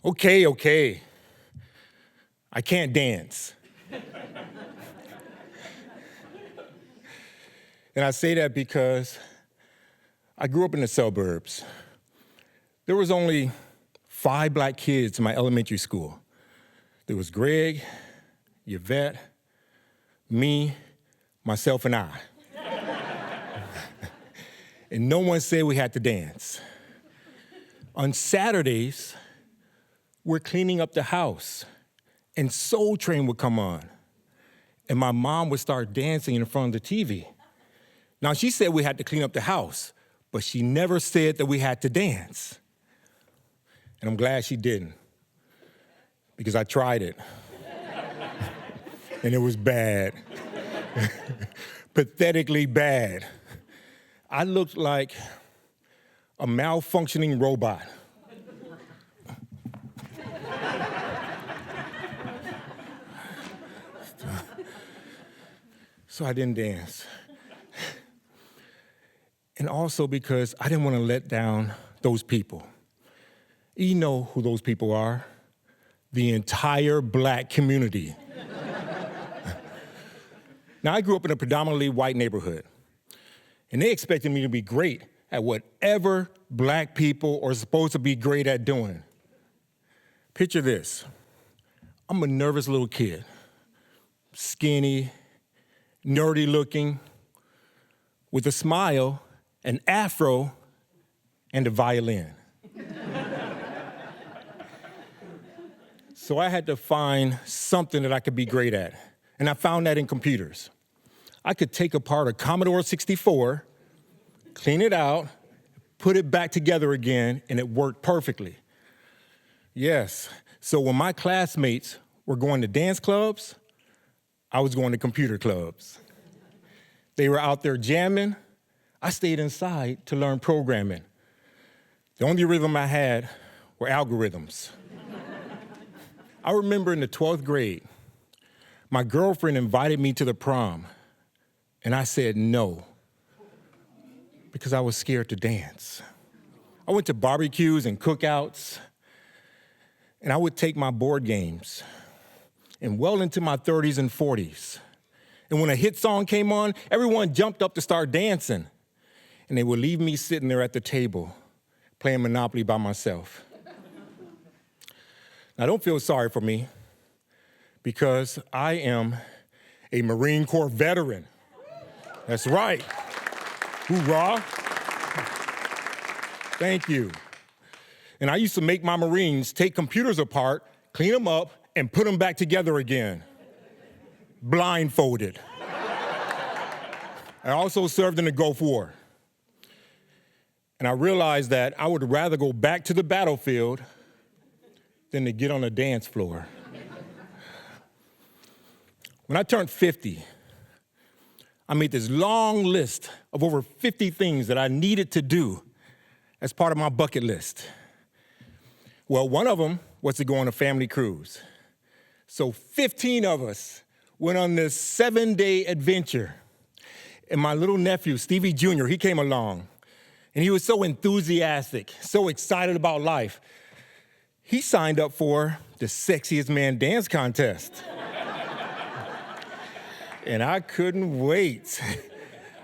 Okay. I can't dance. And I say that because I grew up in the suburbs. There was only 5 black kids in my elementary school. There was Greg, Yvette, me, myself, and I. And no one said we had to dance. On Saturdays, we're cleaning up the house, and Soul Train would come on, and my mom would start dancing in front of the TV. Now, she said we had to clean up the house, but she never said that we had to dance. And I'm glad she didn't, because I tried it, and it was bad, pathetically bad. I looked like a malfunctioning robot. So I didn't dance. And also because I didn't want to let down those people. You know who those people are. The entire black community. Now, I grew up in a predominantly white neighborhood, and they expected me to be great at whatever black people are supposed to be great at doing. Picture this. I'm a nervous little kid, skinny, nerdy looking, with a smile, an afro, and a violin. So I had to find something that I could be great at, and I found that in computers. I could take apart a Commodore 64, clean it out, put it back together again, and it worked perfectly. Yes, so when my classmates were going to dance clubs, I was going to computer clubs. They were out there jamming. I stayed inside to learn programming. The only rhythm I had were algorithms. I remember in the 12th grade, my girlfriend invited me to the prom, and I said no, because I was scared to dance. I went to barbecues and cookouts, and I would take my board games, and well into my 30s and 40s. And when a hit song came on, everyone jumped up to start dancing, and they would leave me sitting there at the table, playing Monopoly by myself. Now, don't feel sorry for me, because I am a Marine Corps veteran. That's right. Hoorah. Thank you. And I used to make my Marines take computers apart, clean them up, and put them back together again, blindfolded. I also served in the Gulf War. And I realized that I would rather go back to the battlefield than to get on a dance floor. When I turned 50, I made this long list of over 50 things that I needed to do as part of my bucket list. Well, one of them was to go on a family cruise. So 15 of us went on this 7-day adventure. And my little nephew, Stevie Jr., he came along. And he was so enthusiastic, so excited about life. He signed up for the Sexiest Man Dance Contest. And I couldn't wait.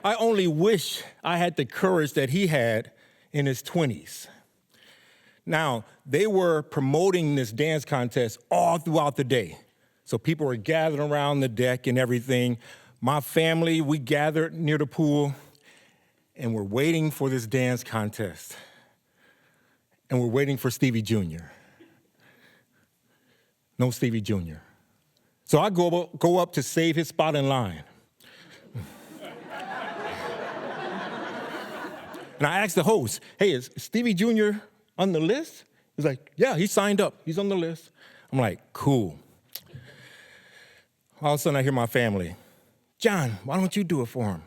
I only wish I had the courage that he had in his 20s. Now, they were promoting this dance contest all throughout the day. So people were gathered around the deck and everything. My family, we gathered near the pool, and we're waiting for this dance contest. And we're waiting for Stevie Jr. No Stevie Jr. So I go up to save his spot in line. And I asked the host, hey, is Stevie Jr. on the list? He's like, yeah, he signed up. He's on the list. I'm like, cool. All of a sudden, I hear my family. John, why don't you do it for him?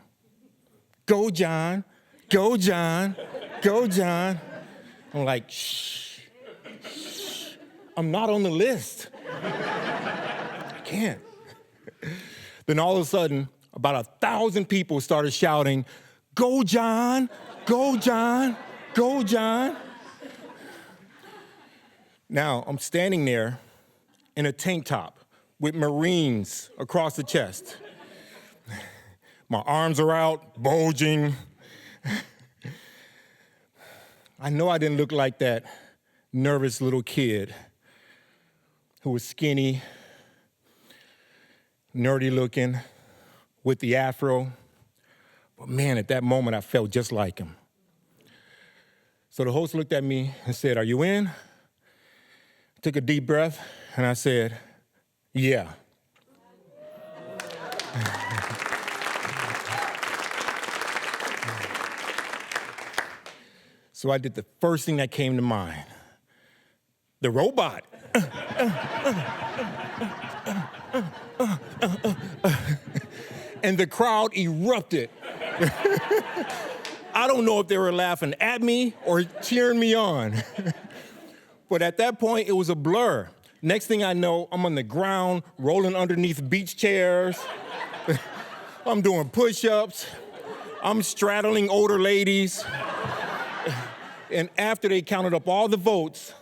Go, John. Go, John. Go, John. I'm like, shh. I'm not on the list. I can't. Then all of a sudden, about 1,000 people started shouting, go, John. Go, John. Go, John. Now, I'm standing there in a tank top with Marines across the chest. My arms are out, bulging. I know I didn't look like that nervous little kid who was skinny, nerdy looking, with the afro. But man, at that moment, I felt just like him. So the host looked at me and said, "Are you in?" I took a deep breath and I said, "Yeah." So I did the first thing that came to mind, the robot. And the crowd erupted. I don't know if they were laughing at me or cheering me on. But at that point, it was a blur. Next thing I know, I'm on the ground, rolling underneath beach chairs. I'm doing push-ups. I'm straddling older ladies. And after they counted up all the votes,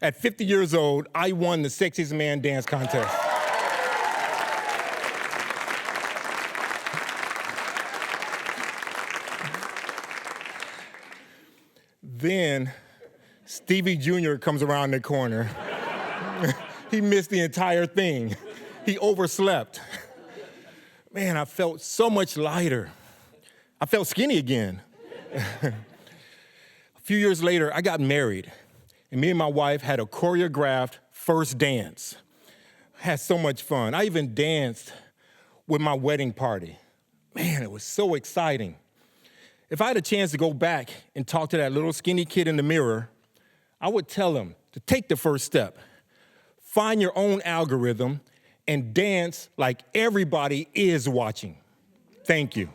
at 50 years old, I won the Sexiest Man Dance Contest. Then Stevie Jr. comes around the corner. He missed the entire thing. He overslept. Man, I felt so much lighter. I felt skinny again. A few years later, I got married, and me and my wife had a choreographed first dance. I had so much fun. I even danced with my wedding party. Man, it was so exciting. If I had a chance to go back and talk to that little skinny kid in the mirror, I would tell him to take the first step, find your own algorithm, and dance like everybody is watching. Thank you.